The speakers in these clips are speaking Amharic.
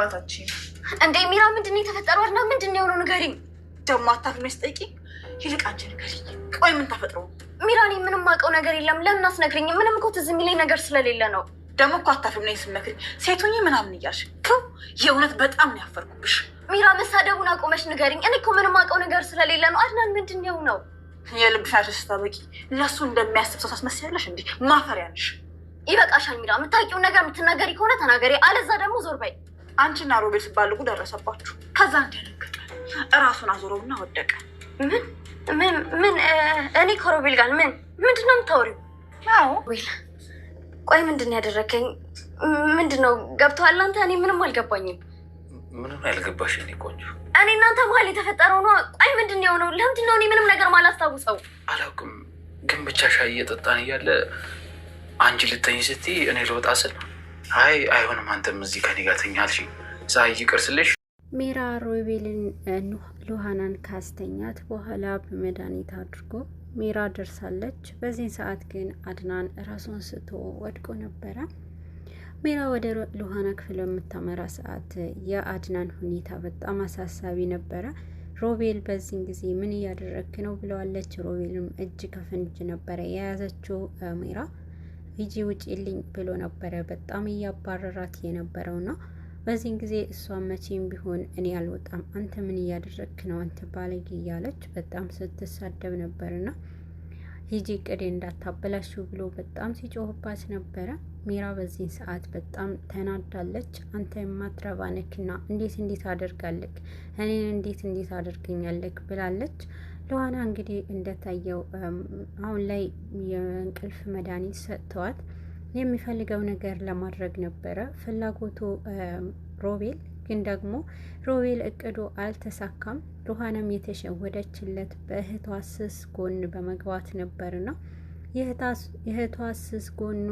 ባታችን እንዴ ሚራ ምንድን ነው የተፈጠረው? እና ምንድን ነው የሆነው ንገሪኝ። ደግሞ አታፍም ስጠይቂ ይልቅ አንቺ ንገሪኝ። ቆይ ምን ተፈጥሮ? ሚራ እኔ ምንም አውቀው ነገር የለም። ለምን አስነግሪኝ? ምንም እኮ ትዝ የሚለኝ ነገር ስለሌለ ነው። ደግሞ እኮ አታፍም ነኝ ስመክሪ ሴቶኝ ምናምን እያልሽ የእውነት በጣም ነው ያፈርኩብሽ። ሚራ መሳደቡን አቆመሽ ንገሪኝ። እኔ እኮ ምንም አውቀው ነገር ስለሌለ ነው። አድናን ምንድን ነው የሆነው? የልብሻሽ ስታበቂ ለእሱ እንደሚያስብ ሰው ታስመስያለሽ እንዴ? ማፈሪያ ነሽ። ይበቃሻል ሚራ። የምታውቂውን ነገር የምትናገሪ ከሆነ ተናገሪ፣ አለዛ ደግሞ ዞር በይ። አንቺና ሮቤል ሲባልጉ ደረሰባችሁ። ከዛ እንደነገጠ እራሱን አዞረውና ወደቀ። ምን እኔ ከሮቤል ጋር ምንድን ነው የምታወሪው? አዎ ሮቤል፣ ቆይ ምንድን ነው ያደረከኝ? ምንድን ነው ገብቶሃል አንተ? እኔ ምንም አልገባኝም። ምንም ያልገባሽ እኔ ቆንጆ? እኔ እናንተ መሀል የተፈጠረው ነው። ቆይ ምንድን ነው የሆነው? ለምንድን ነው እኔ ምንም ነገር ማላስታውሰው? አላውቅም፣ ግን ብቻ ሻይ እየጠጣን እያለ አንቺ ልተኝ ስትይ እኔ ልወጣ ስል አይ አይሆንም አንተም እዚህ ከኔ ጋር ተኛ አልሽኝ። ፀሐይ ይቅርስልሽ። ሜራ ሮቤልን ሉሃናን ካስተኛት በኋላ በመድኃኒት አድርጎ ሜራ ደርሳለች። በዚህን ሰዓት ግን አድናን ራሱን ስቶ ወድቆ ነበረ። ሜራ ወደ ሉሃና ክፍል በምታመራ ሰዓት የአድናን ሁኔታ በጣም አሳሳቢ ነበረ። ሮቤል በዚህን ጊዜ ምን እያደረግክ ነው ብለዋለች። ሮቤልም እጅ ከፍንጅ ነበረ የያዘችው። ሜራ ሂጂ ውጪልኝ ብሎ ነበረ በጣም እያባረራት የነበረው ነው። በዚህን ጊዜ እሷ መቼም ቢሆን እኔ አልወጣም፣ አንተ ምን እያደረግክ ነው አንተ ባለጌ እያለች በጣም ስትሳደብ ነበርና ሂጂ ቅዴ እንዳታበላሹ ብሎ በጣም ሲጮህባት ነበረ። ሜራ በዚህን ሰዓት በጣም ተናዳለች። አንተ የማትረባ ነክና እንዴት አደርጋለክ እኔን እንዴት አደርገኛለክ ብላለች። ሉሃና እንግዲህ እንደታየው አሁን ላይ የእንቅልፍ መድኃኒት ሰጥተዋት የሚፈልገው ነገር ለማድረግ ነበረ ፍላጎቱ ሮቤል። ግን ደግሞ ሮቤል እቅዱ አልተሳካም። ሉሃናም የተሸወደችለት በእህቷ ስስ ጎን በመግባት ነበርና የእህቷ ስስ ጎኑ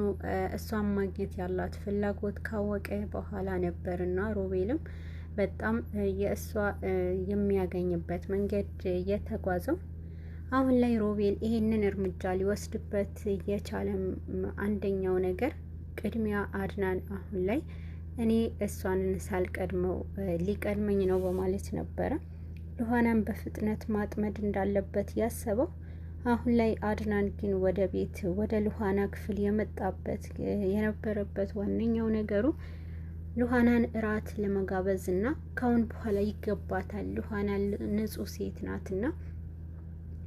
እሷን ማግኘት ያላት ፍላጎት ካወቀ በኋላ ነበርና ሮቤልም በጣም የእሷ የሚያገኝበት መንገድ የተጓዘው። አሁን ላይ ሮቤል ይሄንን እርምጃ ሊወስድበት የቻለም አንደኛው ነገር ቅድሚያ አድናን አሁን ላይ እኔ እሷን ሳልቀድመው ሊቀድመኝ ነው በማለት ነበረ ሉሃናን በፍጥነት ማጥመድ እንዳለበት ያሰበው። አሁን ላይ አድናን ግን ወደ ቤት ወደ ሉሃና ክፍል የመጣበት የነበረበት ዋነኛው ነገሩ ሉሃናን እራት ለመጋበዝ እና ካሁን በኋላ ይገባታል፣ ሉሃና ንጹህ ሴት ናትና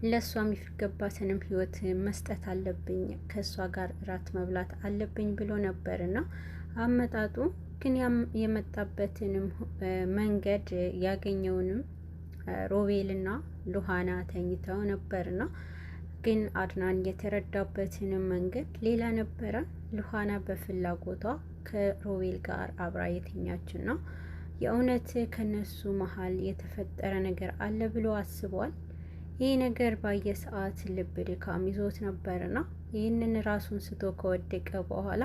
ለሷ የሚገባትንም ህይወት መስጠት አለብኝ፣ ከሷ ጋር እራት መብላት አለብኝ ብሎ ነበርና አመጣጡ ግን የመጣበትንም መንገድ ያገኘውንም ሮቤልና ሉሃና ተኝተው ነበርና ግን አድናን የተረዳበትንም መንገድ ሌላ ነበረ። ሉሃና በፍላጎቷ ከሮቤል ጋር አብራ የተኛችና የእውነት ከነሱ መሀል የተፈጠረ ነገር አለ ብሎ አስቧል። ይህ ነገር ባየ ሰዓት ልብ ድካም ይዞት ነበርና ይህንን ራሱን ስቶ ከወደቀ በኋላ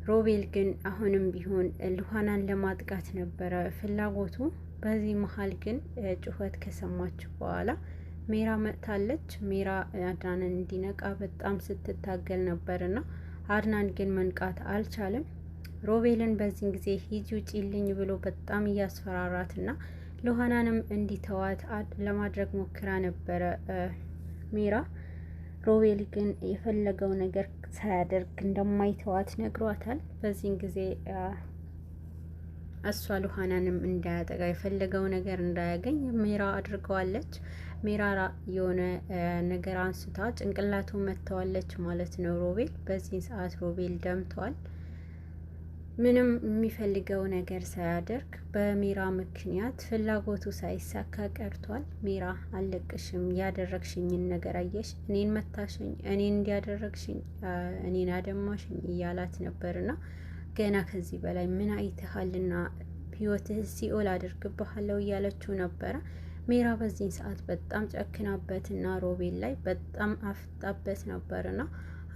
ሮቤል ግን አሁንም ቢሆን ሉሃናን ለማጥቃት ነበረ ፍላጎቱ። በዚህ መሀል ግን ጩኸት ከሰማች በኋላ ሜራ መጥታለች። ሜራ አድናንን እንዲነቃ በጣም ስትታገል ነበርና አድናን ግን መንቃት አልቻለም። ሮቤልን በዚህን ጊዜ ሂጂ ውጪልኝ ብሎ በጣም እያስፈራራትና ሉሃናንም እንዲተዋት ለማድረግ ሞክራ ነበረ ሜራ። ሮቤል ግን የፈለገው ነገር ሳያደርግ እንደማይተዋት ነግሯታል። በዚህን ጊዜ እሷ ሉሃናንም እንዳያጠቃ የፈለገው ነገር እንዳያገኝ ሜራ አድርገዋለች። ሜራ የሆነ ነገር አንስታ ጭንቅላቱ መተዋለች ማለት ነው ሮቤል። በዚህ ሰዓት ሮቤል ደምቷል። ምንም የሚፈልገው ነገር ሳያደርግ በሜራ ምክንያት ፍላጎቱ ሳይሳካ ቀርቷል። ሜራ አለቅሽም፣ ያደረግሽኝን ነገር አየሽ፣ እኔን መታሽኝ፣ እኔን እንዲያደረግሽኝ፣ እኔን አደማሽኝ እያላት ነበርና ገና ከዚህ በላይ ምን አይተሃልና ህይወትህ ሲኦል አድርግብሃለሁ እያለችው ነበረ። ሜራ በዚህን ሰዓት በጣም ጨክናበትና ሮቤል ላይ በጣም አፍጣበት ነበርና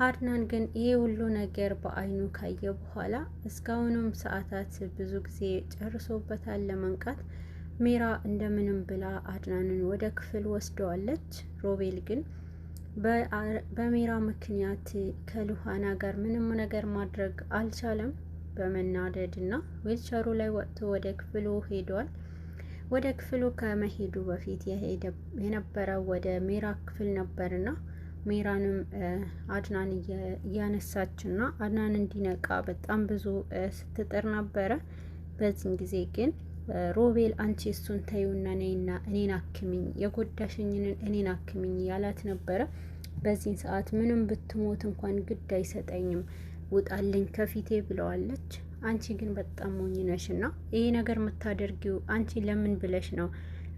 አድናን ግን ይሄ ሁሉ ነገር በአይኑ ካየ በኋላ እስካሁንም ሰዓታት ብዙ ጊዜ ጨርሶበታል ለመንቃት። ሜራ እንደምንም ብላ አድናንን ወደ ክፍል ወስደዋለች። ሮቤል ግን በሜራ ምክንያት ከሉሃና ጋር ምንም ነገር ማድረግ አልቻለም። በመናደድ እና ዊልቸሩ ላይ ወጥቶ ወደ ክፍሉ ሄዷል። ወደ ክፍሉ ከመሄዱ በፊት የነበረው ወደ ሜራ ክፍል ነበርና ሜራንም አድናን እያነሳችና አድናን እንዲነቃ በጣም ብዙ ስትጥር ነበረ። በዚህን ጊዜ ግን ሮቤል አንቺ እሱን ተይውና ነይና እኔን አክሚኝ፣ የጎዳሽኝን እኔን አክሚኝ ያላት ነበረ። በዚህን ሰዓት ምንም ብትሞት እንኳን ግድ አይሰጠኝም፣ ውጣልኝ ከፊቴ ብለዋለች። አንቺ ግን በጣም ሞኝ ነሽና ይሄ ነገር የምታደርጊው አንቺ ለምን ብለሽ ነው?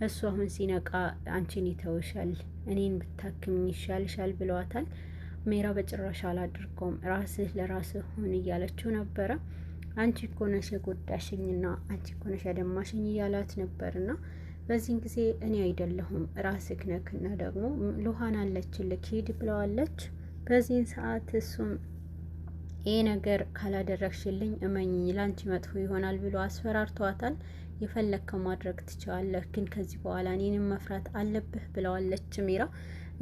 እሱ አሁን ሲነቃ አንቺን ይተውሻል፣ እኔን ብታክምኝ ይሻልሻል ብለዋታል። ሜራ በጭራሽ አላደርገውም፣ ራስህ ለራስህ ሁን እያለችው ነበረ። አንቺ እኮ ነሽ የጎዳሽኝና አንቺ እኮ ነሽ ያደማሽኝ እያላት ነበርና በዚህን ጊዜ እኔ አይደለሁም ራስህ ነክና ደግሞ ሉሃና አለችልክ ሂድ ብለዋለች። በዚህን ሰዓት እሱም ይሄ ነገር ካላደረግሽልኝ እመኝኝ ላንቺ መጥፎ ይሆናል ብሎ አስፈራርተዋታል። የፈለግከው ማድረግ ትችላለህ፣ ግን ከዚህ በኋላ እኔንም መፍራት አለብህ ብለዋለች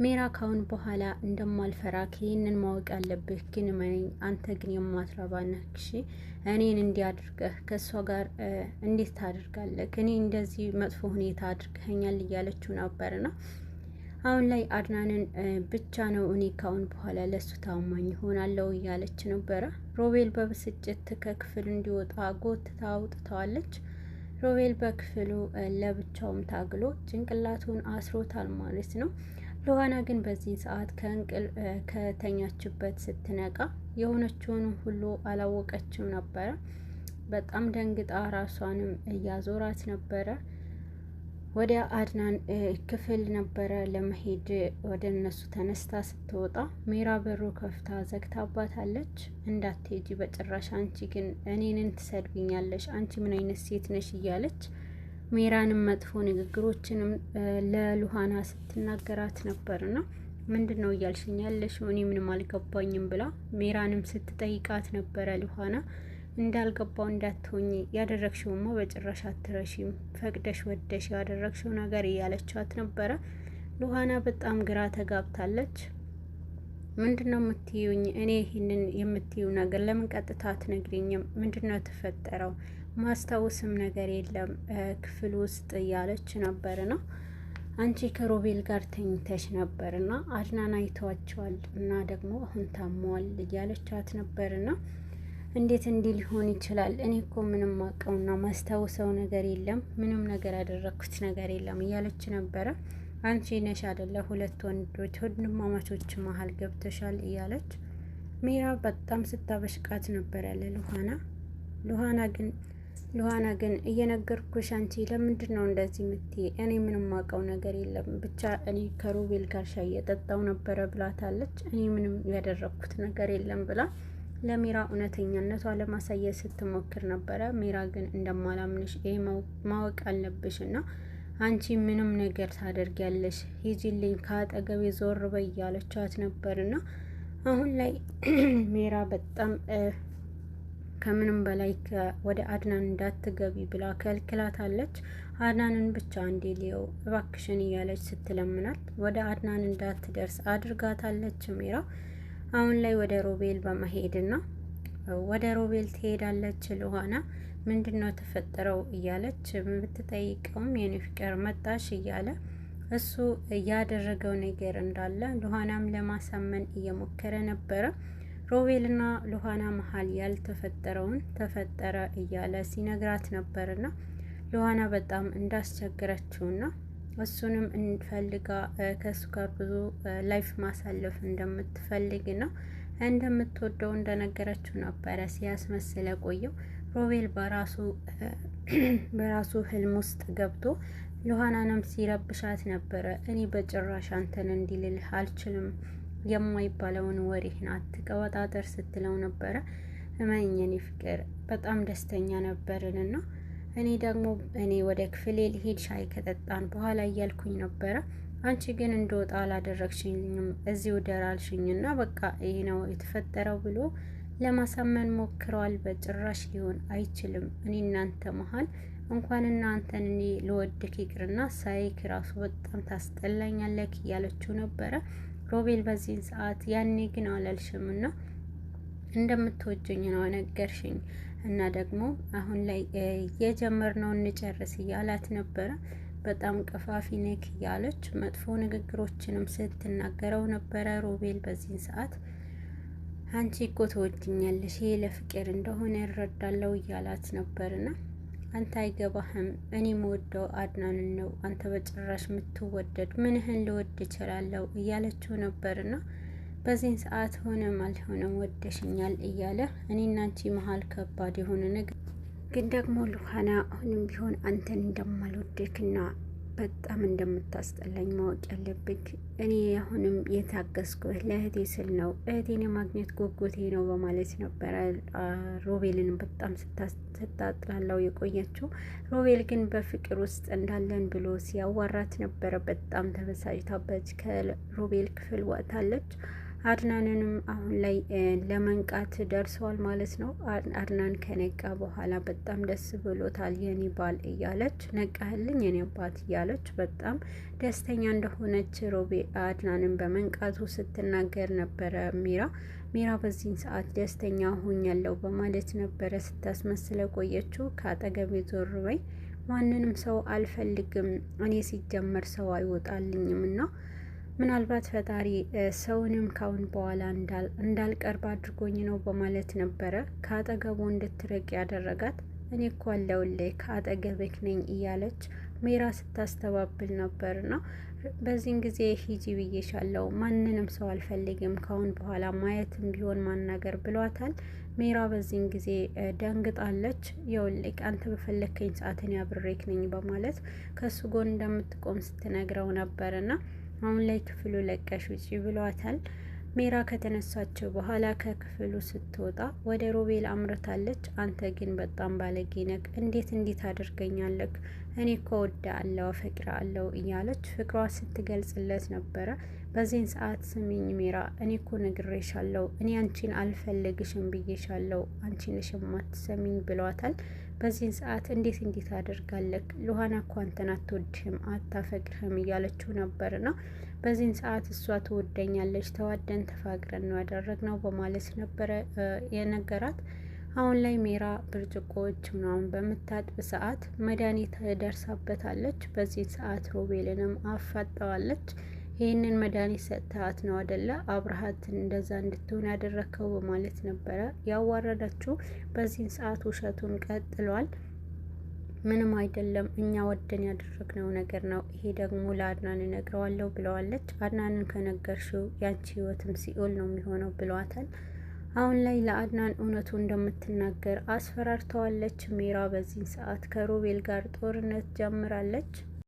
ሜራ ካሁን በኋላ እንደማልፈራክ ይህንን ማወቅ አለብህ፣ ግን እመነኝ አንተ ግን የማትረባ ነህ። እሺ እኔን እንዲያድርገህ ከእሷ ጋር እንዴት ታደርጋለህ? እኔ እንደዚህ መጥፎ ሁኔታ አድርገኸኛል እያለችው ነበርና አሁን ላይ አድናንን ብቻ ነው እኔ ካሁን በኋላ ለሱ ታማኝ ሆናለሁ እያለች ነበረ። ሮቤል በብስጭት ከክፍል እንዲወጣ ጎትታ አውጥተዋለች። ሮቤል በክፍሉ ለብቻውም ታግሎ ጭንቅላቱን አስሮታል ማለት ነው። ሉሃና ግን በዚህ ሰዓት ከተኛችበት ስትነቃ የሆነችውን ሁሉ አላወቀችም ነበረ። በጣም ደንግጣ ራሷንም እያዞራት ነበረ። ወደ አድናን ክፍል ነበረ ለመሄድ ወደ እነሱ ተነስታ ስትወጣ ሜራ በሩ ከፍታ ዘግታባታለች። እንዳትሄጂ በጭራሽ፣ አንቺ ግን እኔንን ትሰድብኛለሽ፣ አንቺ ምን አይነት ሴት ነሽ እያለች ሜራንም መጥፎ ንግግሮችንም ለሉሃና ስትናገራት ነበርና ምንድን ነው እያልሽኝ ያለሽው? እኔ ምንም አልገባኝም ብላ ሜራንም ስትጠይቃት ነበረ። ሉሃና እንዳልገባው እንዳትሆኝ ያደረግሽውማ በጭራሽ አትረሺም፣ ፈቅደሽ ወደሽ ያደረግሽው ነገር እያለቻት ነበረ። ሉሃና በጣም ግራ ተጋብታለች። ምንድነው የምትዩኝ? እኔ ይህንን የምትዩ ነገር ለምን ቀጥታ አትነግሪኝም? ምንድነው የተፈጠረው? ማስታወስም ነገር የለም ክፍል ውስጥ እያለች ነበርና አንቺ ከሮቤል ጋር ተኝተሽ ነበርና አድናን አይተዋቸዋል እና ደግሞ አሁን ታሟል እያለቻት ነበርና እንዴት እንዲህ ሊሆን ይችላል? እኔ እኮ ምንም ማቀውና ማስታወሰው ነገር የለም፣ ምንም ነገር ያደረኩት ነገር የለም እያለች ነበረ። አንቺ ነሽ አይደለ ሁለት ወንዶች ወንድማማቾች መሀል ገብተሻል እያለች ሜራ በጣም ስታበሽቃት ነበር ያለ ሉሃና ግን እየነገርኩሽ አንቺ ለምንድን ነው እንደዚህ የምትይ? እኔ ምንም ማቀው ነገር የለም፣ ብቻ እኔ ከሮቤል ጋር ሻይ እየጠጣው ነበረ ብላታለች። እኔ ምንም ያደረኩት ነገር የለም ብላ ለሜራ እውነተኛነቷ ለማሳየት ስትሞክር ነበረ። ሜራ ግን እንደማላምንሽ ይሄ ማወቅ አለብሽ እና አንቺ ምንም ነገር ታደርጊያለሽ፣ ሂጂልኝ፣ ከአጠገቤ ዞር በይ እያለቻት ነበርና አሁን ላይ ሜራ በጣም ከምንም በላይ ወደ አድናን እንዳትገቢ ብላ ከልክላታለች። አድናንን ብቻ እንዴ ሊየው እባክሽን እያለች ስትለምናት ወደ አድናን እንዳትደርስ አድርጋታለች ሜራ። አሁን ላይ ወደ ሮቤል በመሄድና ወደ ሮቤል ትሄዳለች። ሉሃና ምንድነው ተፈጠረው እያለች ብትጠይቀውም የኔ ፍቅር መጣሽ እያለ እሱ ያደረገው ነገር እንዳለ ሉሃናም ለማሳመን እየሞከረ ነበረ። ሮቤልና ሉሃና መሀል ያልተፈጠረውን ተፈጠረ እያለ ሲነግራት ነበርና ሉሃና በጣም እንዳስቸገረችውና እሱንም እንፈልጋ ከሱ ጋር ብዙ ላይፍ ማሳለፍ እንደምትፈልግና እንደምትወደው እንደነገረችው ነበረ ሲያስመስለ ቆየው። ሮቤል በራሱ ህልም ውስጥ ገብቶ ሉሃናንም ሲረብሻት ነበረ። እኔ በጭራሽ አንተን እንዲልልህ አልችልም፣ የማይባለውን ወሬህን አትቀወጣጠር ስትለው ነበረ። እመኝኝ ፍቅር በጣም ደስተኛ ነበርንና እኔ ወደ ክፍሌ ልሄድ ሻይ ከጠጣን በኋላ እያልኩኝ ነበረ። አንቺ ግን እንደወጣ አላደረግሽኝም፣ እዚሁ ደራልሽኝና በቃ ይሄ ነው የተፈጠረው ብሎ ለማሳመን ሞክረዋል። በጭራሽ ሊሆን አይችልም፣ እኔ እናንተ መሀል እንኳን እናንተን እኔ ልወድክ ይቅርና ሳይክ ራሱ በጣም ታስጠላኛለክ እያለችው ነበረ። ሮቤል በዚህን ሰዓት ያኔ ግን አላልሽምና እንደምትወጂኝ ነው ነገርሽኝ፣ እና ደግሞ አሁን ላይ የጀመርነውን እንጨርስ እያላት ነበረ። በጣም ቀፋፊ ነክ እያለች መጥፎ ንግግሮችንም ስትናገረው ነበረ። ሮቤል በዚህን ሰዓት አንቺ እኮ ትወድኛለሽ፣ ይሄ ለፍቅር እንደሆነ እረዳለሁ እያላት ነበርና አንተ አይገባህም፣ እኔ የምወደው አድናንን ነው፣ አንተ በጭራሽ የምትወደድ ምንህን ልወድ እችላለሁ እያለችው ነበርና በዚህን ሰዓት ሆነም አልሆነም ወደሽኛል እያለ እኔና አንቺ መሀል ከባድ የሆነ ነገር ግን ደግሞ ሉሃና አሁንም ቢሆን አንተን እንደማልወድክና በጣም እንደምታስጠላኝ ማወቅ ያለብክ። እኔ አሁንም የታገስኩህ ለእህቴ ስል ነው፣ እህቴን የማግኘት ጉጉቴ ነው በማለት ነበረ ሮቤልን በጣም ስታጥላላው የቆየችው። ሮቤል ግን በፍቅር ውስጥ እንዳለን ብሎ ሲያዋራት ነበረ። በጣም ተበሳጭታበት ከሮቤል ክፍል ወጥታለች። አድናንንም አሁን ላይ ለመንቃት ደርሰዋል ማለት ነው። አድናን ከነቃ በኋላ በጣም ደስ ብሎታል። የኔ ባል እያለች ነቃህልኝ የኔ አባት እያለች በጣም ደስተኛ እንደሆነች አድናንን በመንቃቱ ስትናገር ነበረ። ሚራ በዚህን ሰዓት ደስተኛ ሆኛለሁ በማለት ነበረ ስታስመስለ ቆየችው። ከአጠገቤ ዞር በይ፣ ማንንም ሰው አልፈልግም፣ እኔ ሲጀመር ሰው አይወጣልኝም እና ምናልባት ፈጣሪ ሰውንም ካሁን በኋላ እንዳልቀርብ አድርጎኝ ነው በማለት ነበረ ከአጠገቡ እንድትርቅ ያደረጋት። እኔ እኮ አለሁልህ ከአጠገብህ ነኝ እያለች ሜራ ስታስተባብል ነበርና በዚህን ጊዜ ሂጂ ብዬሻለሁ፣ ማንንም ሰው አልፈልግም ካሁን በኋላ ማየትም ቢሆን ማናገር ብሏታል። ሜራ በዚህን ጊዜ ደንግጣለች። ይኸውልህ አንተ በፈለከኝ ሰዓት እኔ አብሬክ ነኝ በማለት ከሱ ጎን እንደምትቆም ስትነግረው ነበርና አሁን ላይ ክፍሉ ለቀሽ ውጪ ብሏታል። ሜራ ከተነሳቸው በኋላ ከክፍሉ ስትወጣ ወደ ሮቤል አምርታለች። አንተ ግን በጣም ባለጌ ነህ፣ እንዴት አድርገኛለህ? እኔ እኮ እወድሃለሁ አፈቅርሃለሁ እያለች ፍቅሯ ስትገልጽለት ነበረ። በዚህን ሰዓት ስሚኝ ሜራ፣ እኔ እኮ ነግሬሻለሁ፣ እኔ አንቺን አልፈልግሽም ብዬሻለሁ፣ አንቺ ነሽ የማትሰሚኝ ብሏታል። በዚህን ሰዓት እንዴት አደርጋለህ? ሉሃና እኮ አንተን አትወድህም አታፈቅርህም እያለችው ነበርና በዚህን ሰዓት እሷ ትወደኛለች፣ ተዋደን ተፋቅረን ነው ያደረግነው በማለት ነበረ የነገራት። አሁን ላይ ሜራ ብርጭቆዎች ምናምን በምታጥብ ሰዓት መድኃኒት ደርሳበታለች። በዚህን ሰዓት ሮቤልንም አፋጠዋለች። ይህንን መድኃኒት ሰጥታት ነው አደለ አብርሃት እንደዛ እንድትሆን ያደረከው በማለት ነበረ ያዋረዳችሁ። በዚህን ሰዓት ውሸቱን ቀጥሏል። ምንም አይደለም፣ እኛ ወደን ያደረግነው ነገር ነው፣ ይሄ ደግሞ ለአድናን እነግረዋለሁ ብለዋለች። አድናንን ከነገርሽው ያንቺ ህይወትም ሲኦል ነው የሚሆነው ብለዋታል። አሁን ላይ ለአድናን እውነቱ እንደምትናገር አስፈራርተዋለች። ሜራ በዚህን ሰዓት ከሮቤል ጋር ጦርነት ጀምራለች።